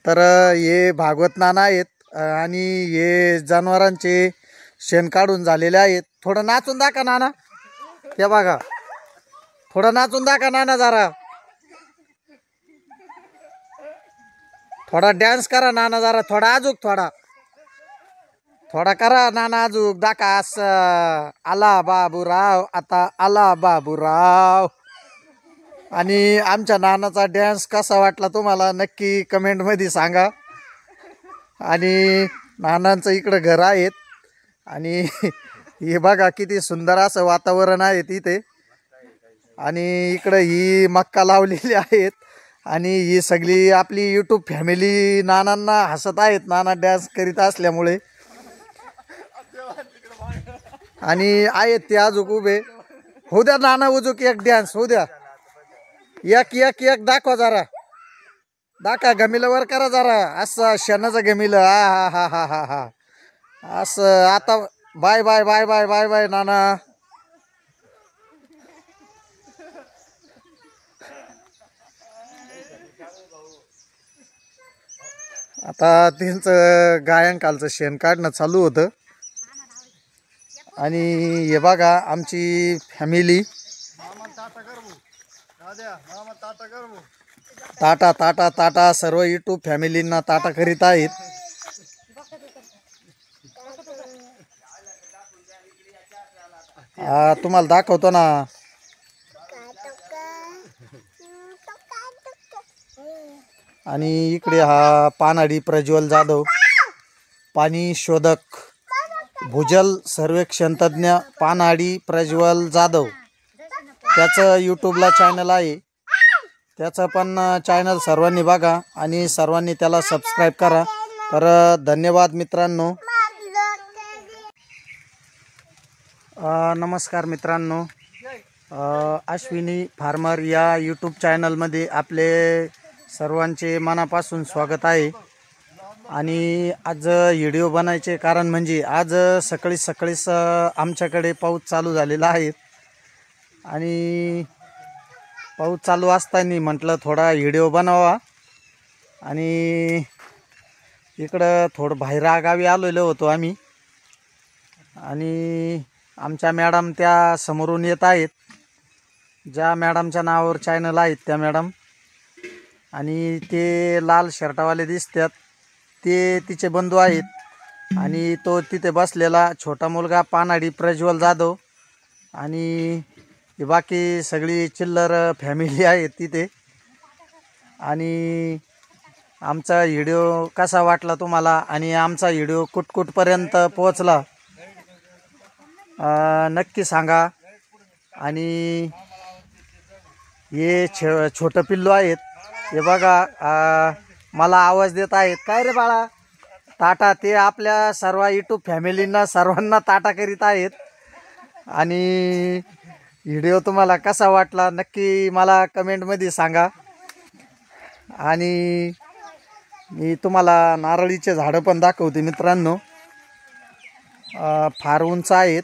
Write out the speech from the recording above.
तर हे भागवत नाना आहेत आणि हे जनावरांचे शेण काढून झालेले आहेत। थोडं नाचून दाखवा नाना, हे बघा थोडं नाचून दाखवा नाना, जरा थोडा डान्स करा नाना, जरा थोडा अजूक थोडा करा नाना, अजूक दाखवा। असं आला बाबूराव, आता आला बाबूराव। आणि आमच्या नानाचा डान्स कसा वाटला तुम्हाला नक्की कमेंट मध्ये सांगा। आणि नानांचं इकडं घर आहेत आणि हे बघा किती सुंदर असं वातावरण आहे तिथे। आणि इकडं ही मक्का लावलेली आहेत आणि ही सगळी आपली यूट्यूब फॅमिली नानांना हसत आहेत, नाना डान्स करीत असल्यामुळे। आणि आहेत ते अजूक उभे, होऊ द्या नाना उजूक एक डान्स होऊ द्या, एक एक एक दाखवा, जरा दाखवा, गमिलं वर करा जरा, असं शेणाचं गमिलं, हा हा हा हा हा असं। आता bye bye bye bye bye bye Nana. आता त्यांचं गायंकालचं शेण काढणं चालू होतं आणि हे बघा आमची फॅमिली टाटा टाटा टाटा सर्व यूट्यूब फॅमिलींना टाटा करीत आहेत। तुम्हाला दाखवतो ना, आणि इकडे हा पानाडी प्रज्वल जाधव, पाणी शोधक भूजल सर्वेक्षण तज्ञ पानाडी प्रज्वल जाधव, त्याचं यूट्यूबला चॅनल आहे, त्याचं पण चॅनल सर्वांनी बघा आणि सर्वांनी त्याला सबस्क्राईब करा। तर धन्यवाद मित्रांनो। नमस्कार मित्रांनो, अश्विनी फार्मर या यूट्यूब चॅनलमध्ये आपले सर्वांचे मनापासून स्वागत आहे। आणि आज व्हिडिओ बनायचे कारण म्हणजे आज सकाळीच आमच्याकडे पाऊस चालू झालेला आहे आणि पाऊस चालू असताना म्हटलं थोडा व्हिडिओ बनवावा। आणि इकडं थोडं बाहेर गावी आलेलो होतो आम्ही, आणि आमच्या मॅडम त्या समोरून येत आहेत, ज्या मॅडमच्या नावावर चॅनल आहेत त्या मॅडम, आणि ते लाल शर्टावाले दिसतात ते तिचे बंधू आहेत। आणि तो तिथे बसलेला छोटा मुलगा पानाडी प्रज्वल जाधव, आणि बाकी सगळी चिल्लर फॅमिली आहे तिथे। आणि आमचा व्हिडिओ कसा वाटला तुम्हाला आणि आमचा व्हिडिओ कुठपर्यंत पोहोचला नक्की सांगा। आणि हे छोटं पिल्लू आहेत, हे बघा मला आवाज देत आहेत, काय रे बाळा टाटा, ते आपल्या सर्व यूट्यूब फॅमिलींना सर्वांना टाटा करीत आहेत। आणि व्हिडिओ तुम्हाला कसा वाटला नक्की मला कमेंटमध्ये सांगा। आणि मी तुम्हाला नारळीचे झाडं पण दाखवते मित्रांनो, फार उंच आहेत